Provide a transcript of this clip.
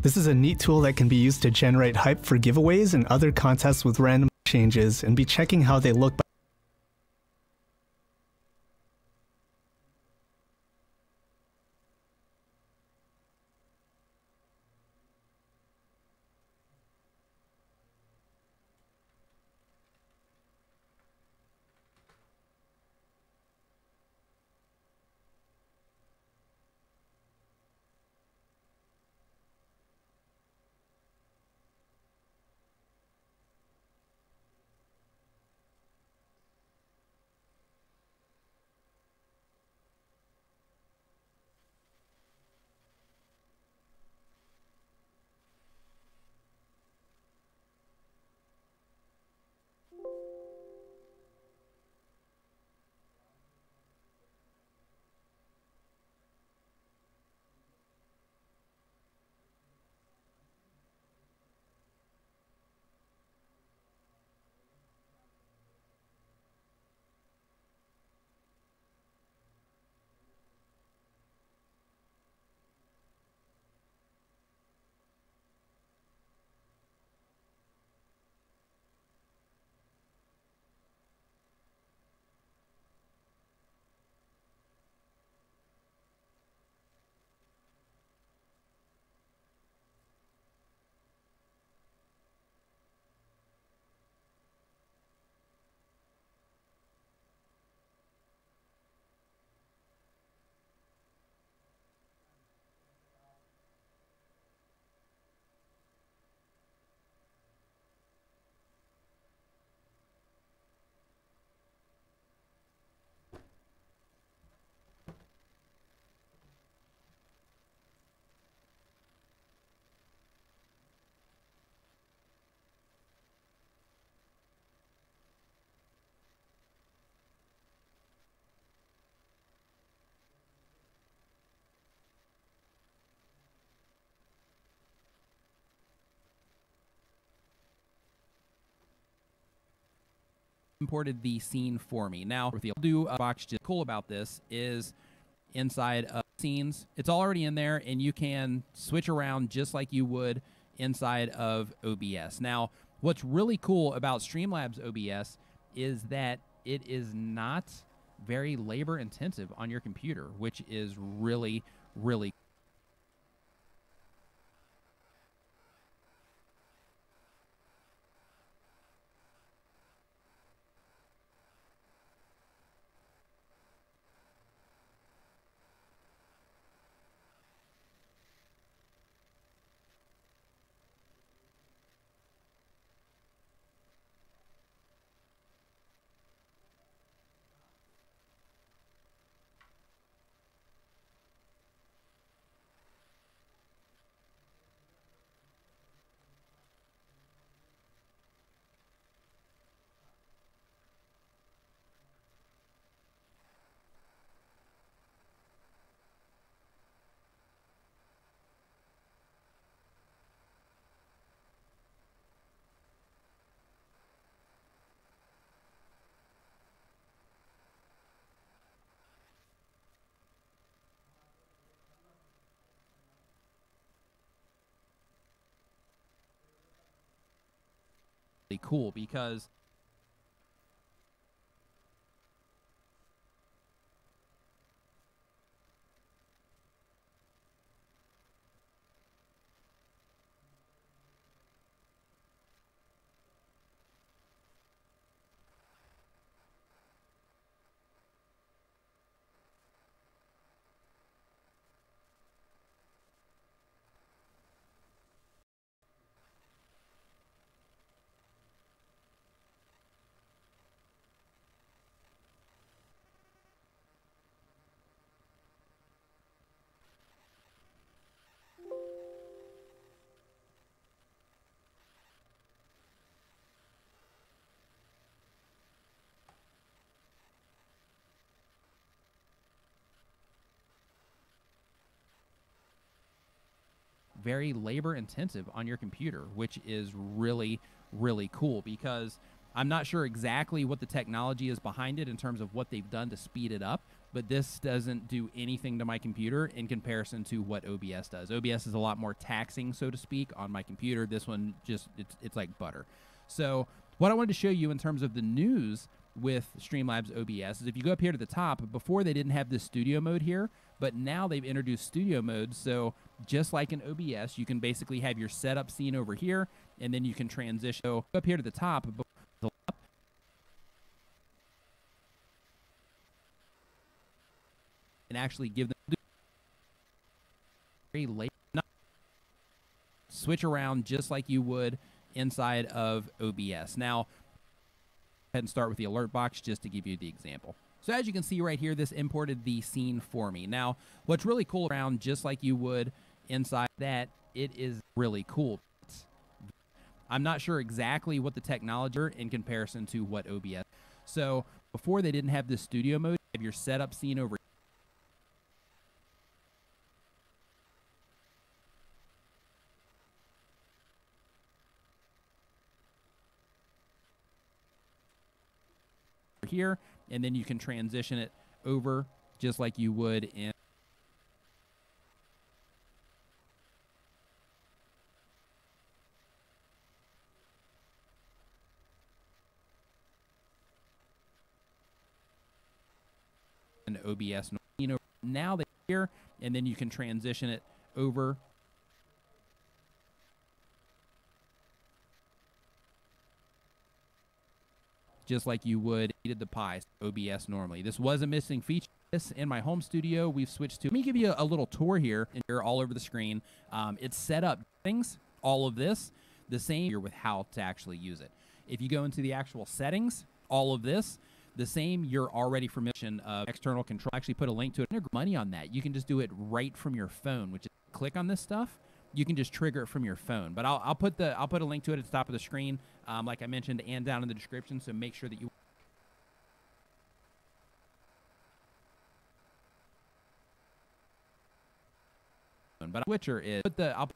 This is a neat tool that can be used to generate hype for giveaways and other contests with random changes and be checking how they look. Imported the scene for me. Now, what I'll do box just cool about this is inside of scenes, it's already in there, and you can switch around just like you would inside of OBS. Now, what's really cool about Streamlabs OBS is that it is not very labor intensive on your computer, which is really, really cool because very labor intensive on your computer, which is really, really cool because I'm not sure exactly what the technology is behind it in terms of what they've done to speed it up, but this doesn't do anything to my computer in comparison to what OBS does. OBS is a lot more taxing, so to speak, on my computer. This one just, it's like butter. So what I wanted to show you in terms of the news with Streamlabs OBS is if you go up here to the top, before they didn't have this studio mode here, but now they've introduced studio mode. So just like in OBS, you can basically have your setup scene over here, and then you can transition. So up here to the top, and actually give them very late, switch around just like you would inside of OBS. Now, go ahead and start with the alert box just to give you the example. So as you can see right here, this imported the scene for me. Now, what's really cool around just like you would inside that, it is really cool. I'm not sure exactly what the technology is in comparison to what OBS. So before they didn't have this studio mode, you have your setup scene over here, and then you can transition it over just like you would in OBS. Now they're here, and then you can transition it over just like you would the Pi OBS normally. This was a missing feature. This in my home studio, we've switched to. Let me give you a little tour here, and you're all over the screen. It's set up things, all of this, the same here with how to actually use it. If you go into the actual settings, all of this, the same. You're already familiar of external control. Actually, put a link to it. Money on that. You can just do it right from your phone. Which is click on this stuff. You can just trigger it from your phone. But I'll put a link to it at the top of the screen, like I mentioned, and down in the description. So make sure that you. But Switcher is I'll